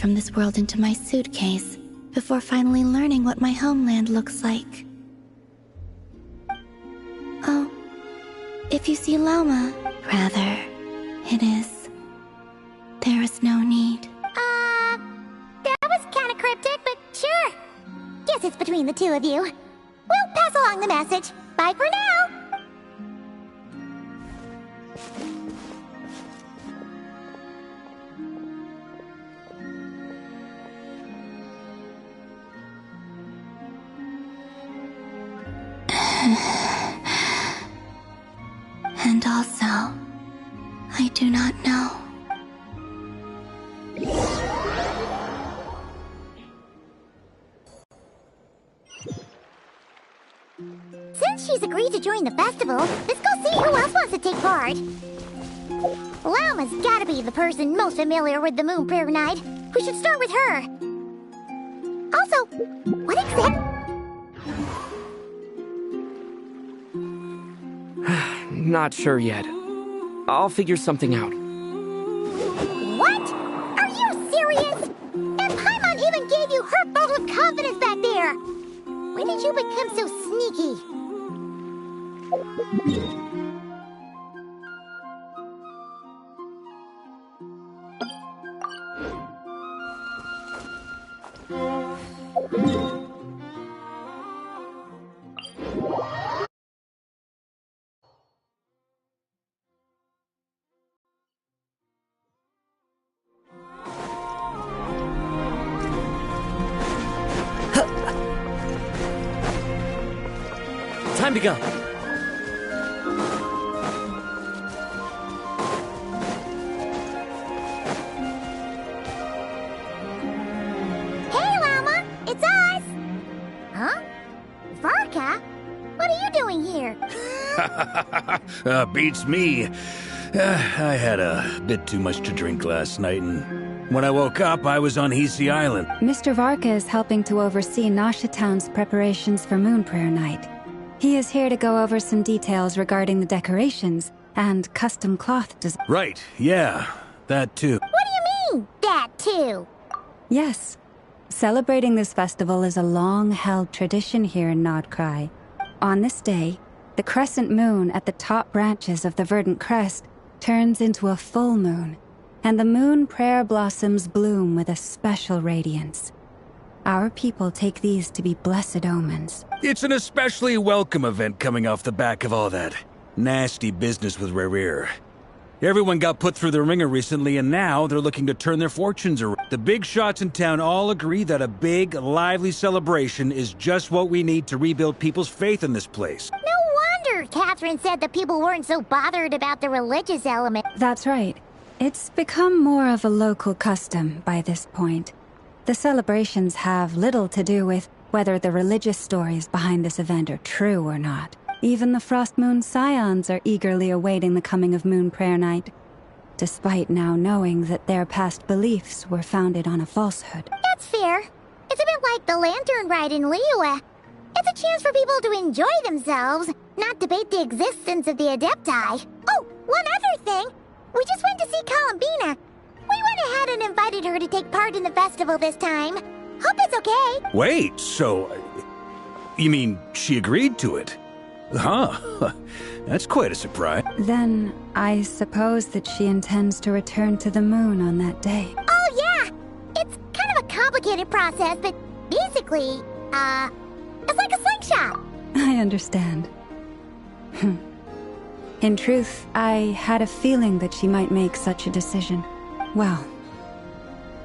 from this world into my suitcase before finally learning what my homeland looks like. Oh, if you see Loma, rather, it is. There is no need. That was kinda cryptic, but sure. Guess it's between the two of you. We'll pass along the message. Bye for now! And also, I do not know. Since she's agreed to join the festival, let's go see who else wants to take part. Lama's gotta be the person most familiar with the Moon Prayer Night. We should start with her. Also, what exactly? Not sure yet. I'll figure something out. What? Are you serious? And Paimon even gave you her vote of confidence back there. When did you become so sneaky? Time to go. Hey, Lama! It's us! Huh? Varka? What are you doing here? Beats me. I had a bit too much to drink last night, and when I woke up, I was on Hisi Island. Mr. Varka is helping to oversee Nasha Town's preparations for Moon Prayer Night. He is here to go over some details regarding the decorations and custom cloth design. Right, yeah, that too. What do you mean, that too? Yes. Celebrating this festival is a long-held tradition here in Nodcry. On this day, the crescent moon at the top branches of the verdant crest turns into a full moon, and the moon prayer blossoms bloom with a special radiance. Our people take these to be blessed omens. It's an especially welcome event coming off the back of all that nasty business with Rare. Everyone got put through the ringer recently, and now they're looking to turn their fortunes around. The big shots in town all agree that a big, lively celebration is just what we need to rebuild people's faith in this place. No wonder Catherine said that people weren't so bothered about the religious element. That's right. It's become more of a local custom by this point. The celebrations have little to do with whether the religious stories behind this event are true or not. Even the Frost Moon Scions are eagerly awaiting the coming of Moon Prayer Night, despite now knowing that their past beliefs were founded on a falsehood. That's fair. It's a bit like the Lantern Ride in Liyue. It's a chance for people to enjoy themselves, not debate the existence of the Adepti. Oh, one other thing. We just went to see Columbina. We went ahead and invited her to take part in the festival this time. Hope it's okay. Wait, so... you mean she agreed to it? Huh. That's quite a surprise. Then, I suppose that she intends to return to the moon on that day. Oh, yeah! It's kind of a complicated process, but basically, it's like a slingshot. I understand. In truth, I had a feeling that she might make such a decision. Well,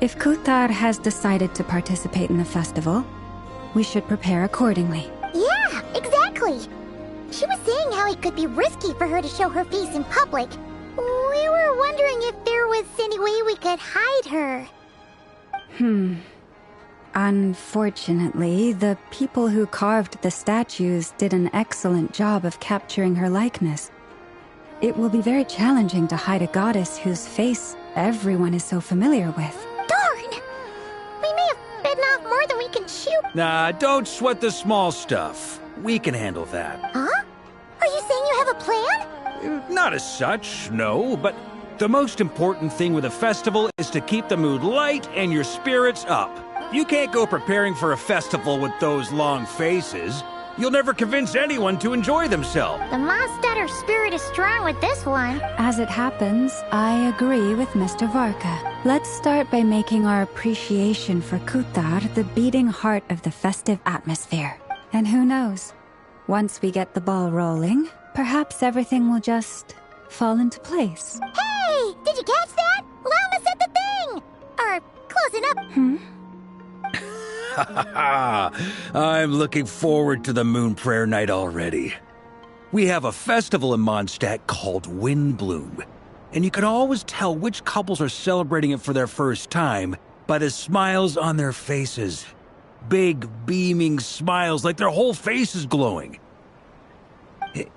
if Kuthar has decided to participate in the festival, we should prepare accordingly. Yeah, exactly. She was saying how it could be risky for her to show her face in public. We were wondering if there was any way we could hide her. Unfortunately, the people who carved the statues did an excellent job of capturing her likeness. It will be very challenging to hide a goddess whose face everyone is so familiar with. Darn! We may have bitten off more than we can chew. Nah, don't sweat the small stuff. We can handle that. Huh? Are you saying you have a plan? Not as such, no, but the most important thing with a festival is is to keep the mood light and your spirits up. You can't go preparing for a festival with those long faces. You'll never convince anyone to enjoy themselves. The Mondstatter spirit is strong with this one. As it happens, I agree with Mr. Varka. Let's start by making our appreciation for Kutar the beating heart of the festive atmosphere. And who knows? Once we get the ball rolling, perhaps everything will just fall into place. Hey! Did you catch that? Llama said the thing! Or, close enough. I'm looking forward to the Moon Prayer Night already. We have a festival in Mondstadt called Windbloom, and you can always tell which couples are celebrating it for their first time by the smiles on their faces. Big, beaming smiles like their whole face is glowing.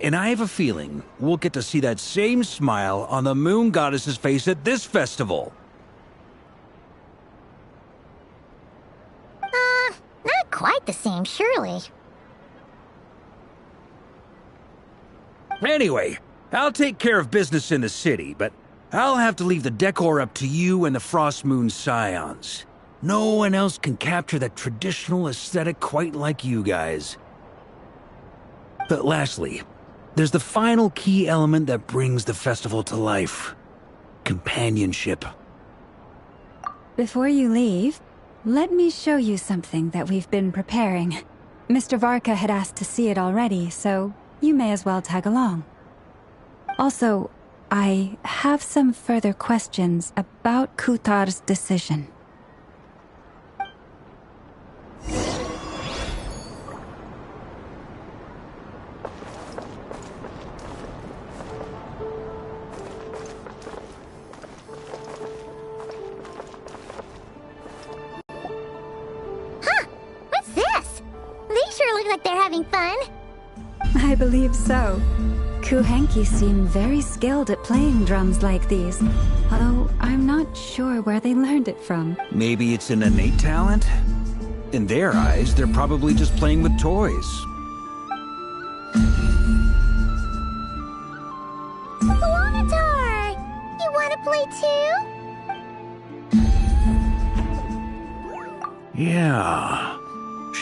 And I have a feeling we'll get to see that same smile on the Moon Goddess's face at this festival. Not quite the same, surely. Anyway, I'll take care of business in the city, but I'll have to leave the decor up to you and the Frost Moon Scions. No one else can capture that traditional aesthetic quite like you guys. But lastly, there's the final key element that brings the festival to life. Companionship. Before you leave, let me show you something that we've been preparing. Mr. Varka had asked to see it already, so you may as well tag along. Also, I have some further questions about Kutar's decision. Look like they're having fun. I believe so. Kuhenki seem very skilled at playing drums like these, although I'm not sure where they learned it from. Maybe it's an innate talent? In their eyes, they're probably just playing with toys. Clonatar! You want to play too? Yeah.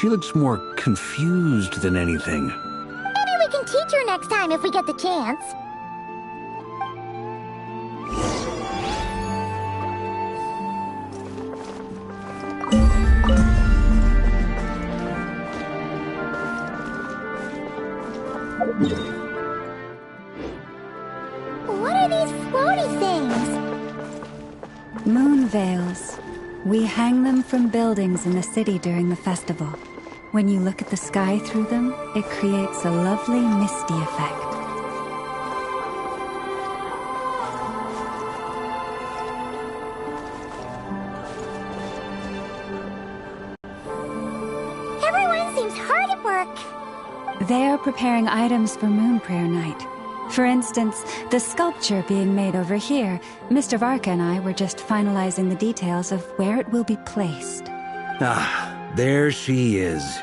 She looks more confused than anything. Maybe we can teach her next time if we get the chance. What are these floaty things? Moon veils. We hang them from buildings in the city during the festival. When you look at the sky through them, it creates a lovely misty effect. Everyone seems hard at work. They're preparing items for Moon Prayer Night. For instance, the sculpture being made over here, Mr. Varka and I were just finalizing the details of where it will be placed. Ah, there she is.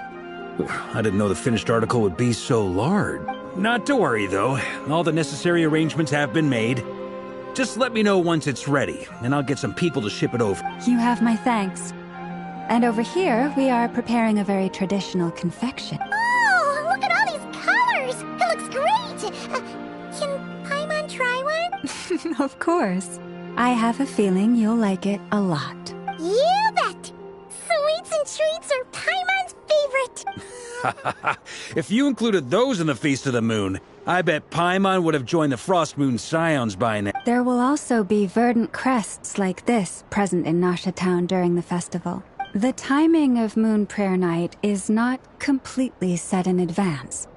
I didn't know the finished article would be so large. Not to worry, though. All the necessary arrangements have been made. Just let me know once it's ready, and I'll get some people to ship it over. You have my thanks. And over here, we are preparing a very traditional confection. Oh, look at all these colors! It looks great! Can Paimon try one? Of course. I have a feeling you'll like it a lot. You bet! Sweets and treats are Paimon's favorite! If you included those in the Feast of the Moon, I bet Paimon would have joined the Frost Moon Scions by now. There will also be verdant crests like this present in Nasha Town during the festival. The timing of Moon Prayer Night is not completely set in advance.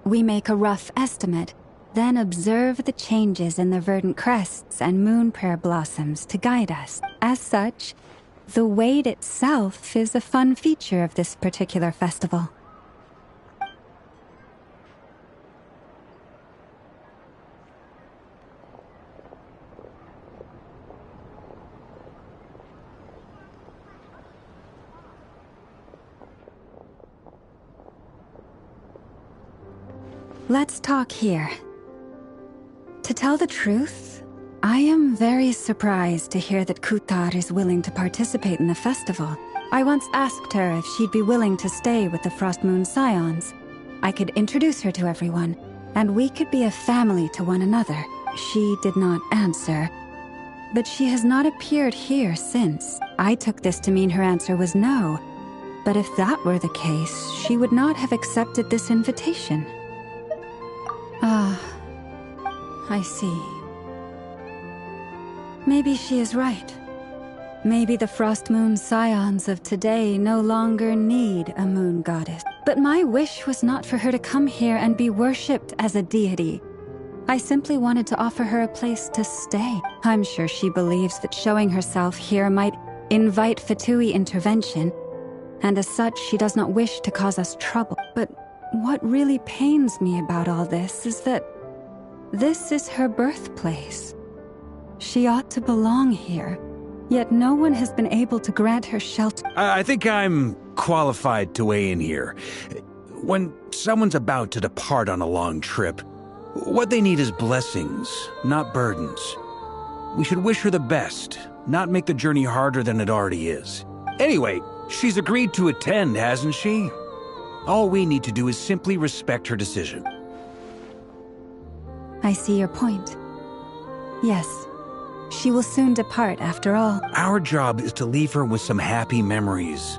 We make a rough estimate, then observe the changes in the verdant crests and Moon Prayer blossoms to guide us. As such, the wait itself is a fun feature of this particular festival. Let's talk here. To tell the truth, I am very surprised to hear that Kutar is willing to participate in the festival. I once asked her if she'd be willing to stay with the Frost Moon Scions. I could introduce her to everyone, and we could be a family to one another. She did not answer, but she has not appeared here since. I took this to mean her answer was no, but if that were the case, she would not have accepted this invitation. Ah, I see. Maybe she is right. Maybe the Frost Moon Scions of today no longer need a moon goddess. But my wish was not for her to come here and be worshipped as a deity. I simply wanted to offer her a place to stay. I'm sure she believes that showing herself here might invite Fatui intervention, and as such, she does not wish to cause us trouble. But what really pains me about all this is that this is her birthplace. She ought to belong here, yet no one has been able to grant her shelter. I think I'm qualified to weigh in here. When someone's about to depart on a long trip, what they need is blessings, not burdens. We should wish her the best, not make the journey harder than it already is. Anyway, she's agreed to attend, hasn't she? All we need to do is simply respect her decision. I see your point. Yes, she will soon depart after all. Our job is to leave her with some happy memories.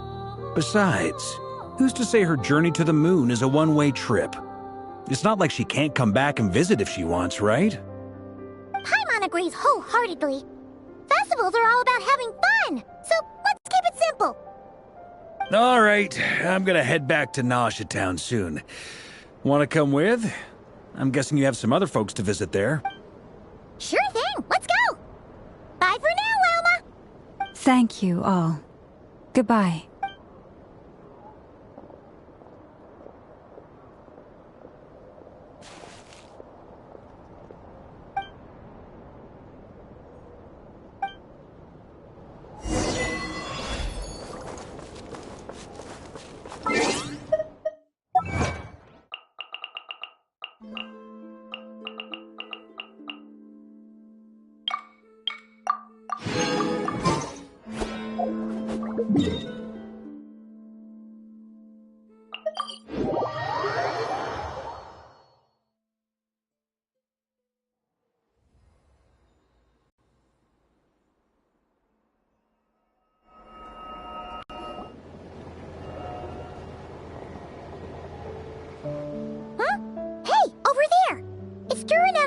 Besides, who's to say her journey to the moon is a one-way trip? It's not like she can't come back and visit if she wants, right? Paimon agrees wholeheartedly. Festivals are all about having fun, so let's keep it simple. All right, I'm gonna head back to Nasha Town soon. Want to come with? I'm guessing you have some other folks to visit there. Sure thing, let's go. Bye for now, Loma. Thank you all. Goodbye.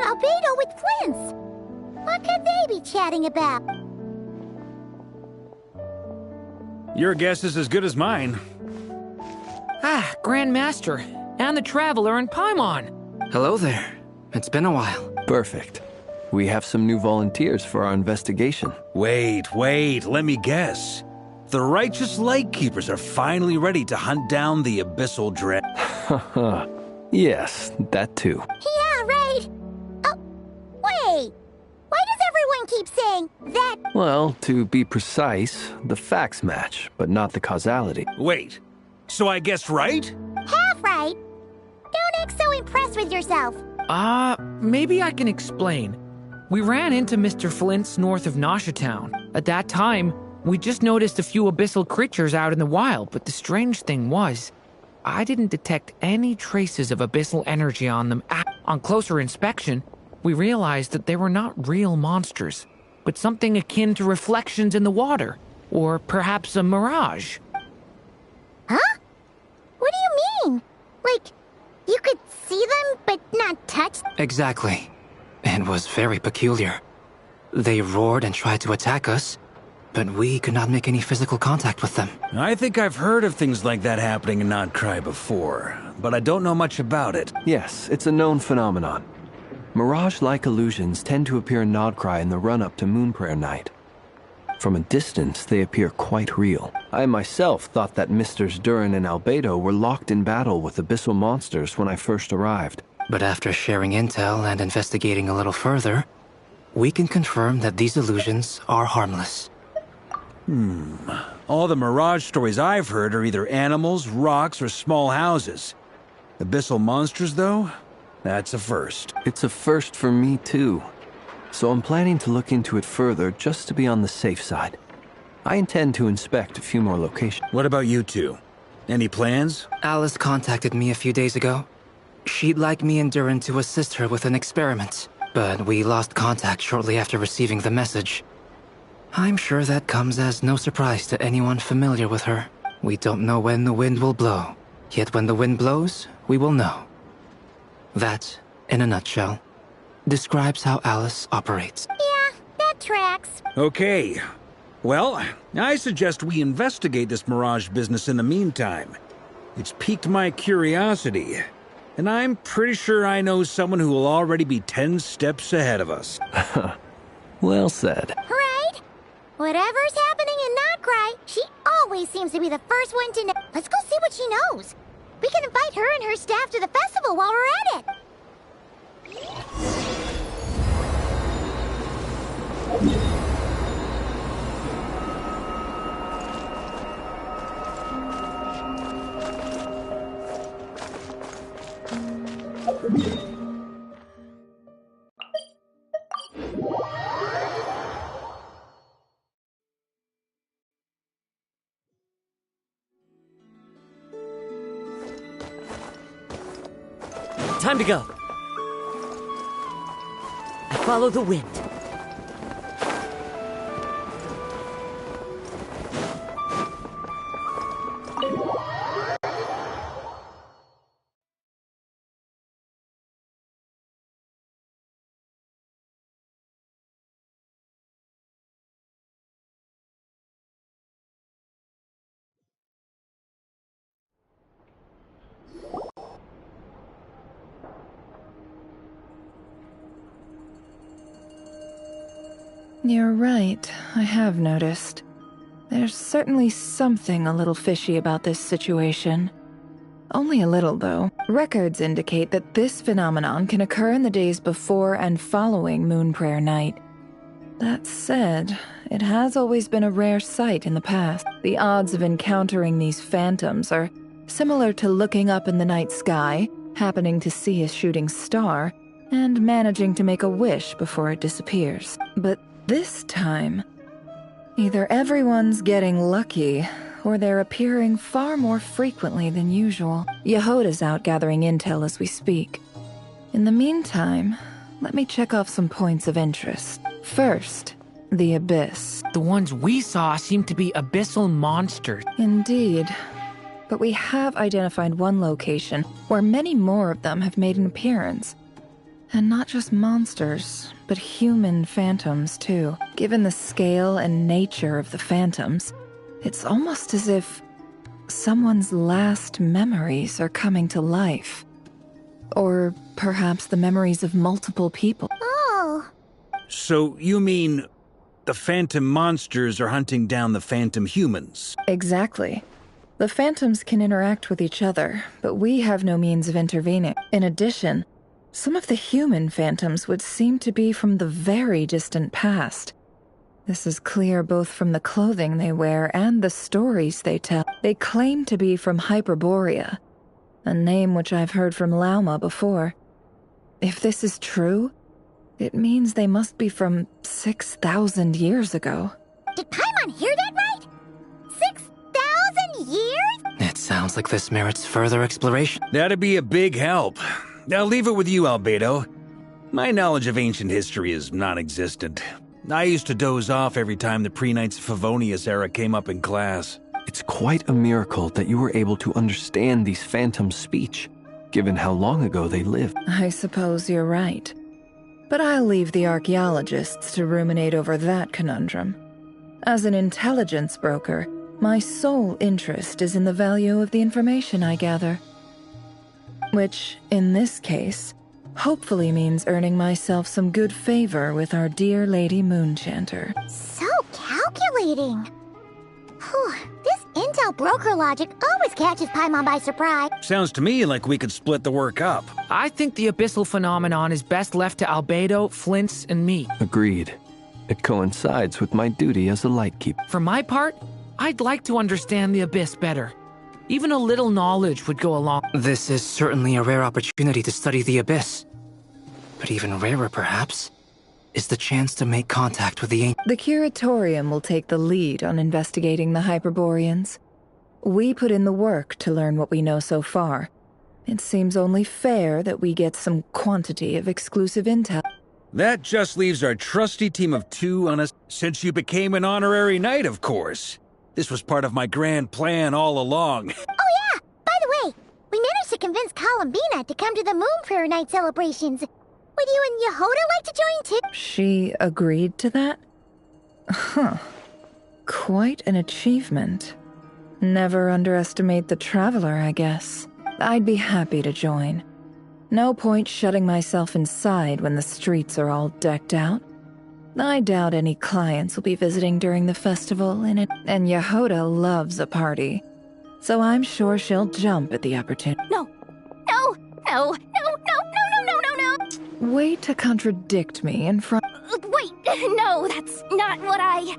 Albedo with Flints. What could they be chatting about? Your guess is as good as mine. Ah, Grand Master, and the Traveler and Paimon. Hello there. It's been a while. Perfect. We have some new volunteers for our investigation. Wait, let me guess. The righteous Lightkeepers are finally ready to hunt down the Abyssal Dread. Haha. Yes, that too. Yeah, right. Oh, wait. Why does everyone keep saying that? Well, to be precise, the facts match, but not the causality. Wait, so I guessed right? Half right. Don't act so impressed with yourself. Maybe I can explain. We ran into Mr. Flint's north of Nasha Town. At that time, we just noticed a few abyssal creatures out in the wild, but the strange thing was, I didn't detect any traces of abyssal energy on them. On closer inspection, we realized that they were not real monsters, but something akin to reflections in the water, or perhaps a mirage. Huh? What do you mean? Like, you could see them, but not touch them? Exactly. It was very peculiar. They roared and tried to attack us, but we could not make any physical contact with them. I think I've heard of things like that happening in Nodcry before, but I don't know much about it. Yes, it's a known phenomenon. Mirage-like illusions tend to appear in Nodcry in the run-up to Moonprayer Night. From a distance, they appear quite real. I myself thought that Misters Durin and Albedo were locked in battle with abyssal monsters when I first arrived. But after sharing intel and investigating a little further, we can confirm that these illusions are harmless. All the Mirage stories I've heard are either animals, rocks, or small houses. Abyssal monsters, though? That's a first. It's a first for me, too. so I'm planning to look into it further just to be on the safe side. I intend to inspect a few more locations. What about you two? Any plans? Alice contacted me a few days ago. She'd like me and Durin to assist her with an experiment, but we lost contact shortly after receiving the message. I'm sure that comes as no surprise to anyone familiar with her. We don't know when the wind will blow, yet when the wind blows, we will know. That, in a nutshell, describes how Alice operates. Yeah, that tracks. Okay. Well, I suggest we investigate this Mirage business in the meantime. It's piqued my curiosity, and I'm pretty sure I know someone who will already be 10 steps ahead of us. Well said. Right? Whatever's happening in Notcry, she always seems to be the first one to know. Let's go see what she knows. We can invite her and her staff to the festival while we're at it. Time to go. I follow the wind. You're right, I have noticed. There's certainly something a little fishy about this situation. Only a little, though. Records indicate that this phenomenon can occur in the days before and following Moon Prayer Night. That said, it has always been a rare sight in the past. The odds of encountering these phantoms are similar to looking up in the night sky, happening to see a shooting star, and managing to make a wish before it disappears. But this time, either everyone's getting lucky, or they're appearing far more frequently than usual. Yehoda's out gathering intel as we speak. In the meantime, let me check off some points of interest. First, the Abyss. The ones we saw seem to be abyssal monsters. Indeed. But we have identified one location where many more of them have made an appearance. And not just monsters, but human phantoms, too. Given the scale and nature of the phantoms, it's almost as if someone's last memories are coming to life. Or perhaps the memories of multiple people. Oh. So you mean the phantom monsters are hunting down the phantom humans? Exactly. The phantoms can interact with each other, but we have no means of intervening. In addition, some of the human phantoms would seem to be from the very distant past. This is clear both from the clothing they wear and the stories they tell. They claim to be from Hyperborea, a name which I've heard from Lauma before. If this is true, it means they must be from 6,000 years ago. Did Paimon hear that right? 6,000 years? It sounds like this merits further exploration. That'd be a big help. I'll leave it with you, Albedo. My knowledge of ancient history is non-existent. I used to doze off every time the pre-Knights of Favonius era came up in class. It's quite a miracle that you were able to understand these phantoms' speech, given how long ago they lived. I suppose you're right. But I'll leave the archaeologists to ruminate over that conundrum. As an intelligence broker, my sole interest is in the value of the information I gather. Which, in this case, hopefully means earning myself some good favor with our dear Lady Moonchanter. So calculating. Whew, this intel broker logic always catches Paimon by surprise. Sounds to me like we could split the work up. I think the abyssal phenomenon is best left to Albedo, Flint's, and me. Agreed. It coincides with my duty as a lightkeeper. For my part, I'd like to understand the abyss better. Even a little knowledge would go a long. This is certainly a rare opportunity to study the Abyss. But even rarer, perhaps, is the chance to make contact with the ancient. The Curatorium will take the lead on investigating the Hyperboreans. We put in the work to learn what we know so far. It seems only fair that we get some quantity of exclusive intel. That just leaves our trusty team of 2 on us. Since you became an honorary knight, of course. This was part of my grand plan all along. Oh yeah! By the way, we managed to convince Columbina to come to the Moon Prayer Night celebrations. Would you and Yehoda like to join too? She agreed to that? Huh. Quite an achievement. Never underestimate the traveler, I guess. I'd be happy to join. No point shutting myself inside when the streets are all decked out. I doubt any clients will be visiting during the festival, and Yehoda loves a party. So I'm sure she'll jump at the opportunity. No. Way to contradict me in front. Wait, no, that's not what I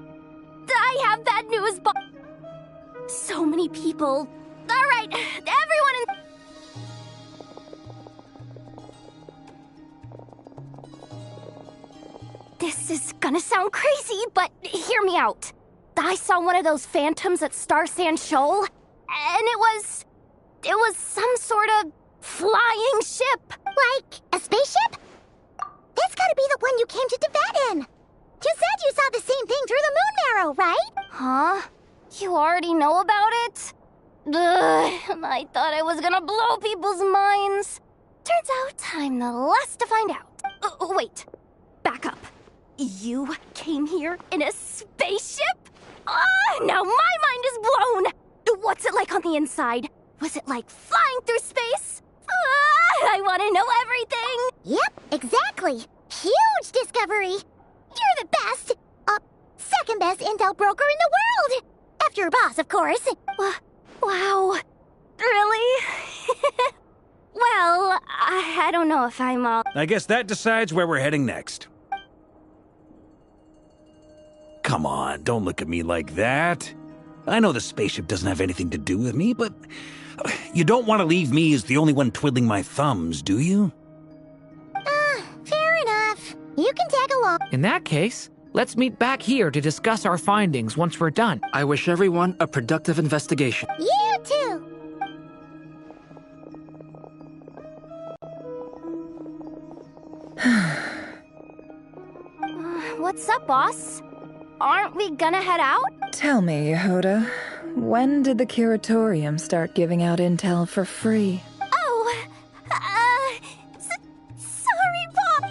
have bad news, but so many people. All right, everyone in. This is gonna sound crazy, but hear me out. I saw one of those phantoms at Star Sand Shoal, and it was some sort of flying ship. Like a spaceship? That's gotta be the one you came to Tibet in. You said you saw the same thing through the moon marrow, right? Huh? You already know about it? Ugh, I thought I was gonna blow people's minds. Turns out I'm the last to find out. Wait, back up. You came here in a spaceship? Now my mind is blown! What's it like on the inside? Was it like flying through space? I want to know everything! Yep, exactly. Huge discovery. You're the best, second best intel broker in the world! After your boss, of course. Wow. Really? Well, I don't know if I'm all... I guess that decides where we're heading next. Come on, don't look at me like that. I know the spaceship doesn't have anything to do with me, but you don't want to leave me as the only one twiddling my thumbs, do you? Fair enough. You can tag along. In that case, let's meet back here to discuss our findings once we're done. I wish everyone a productive investigation. You too. What's up, boss? Aren't we gonna head out? Tell me, Yehoda, when did the Curatorium start giving out intel for free? Oh, sorry, Bob.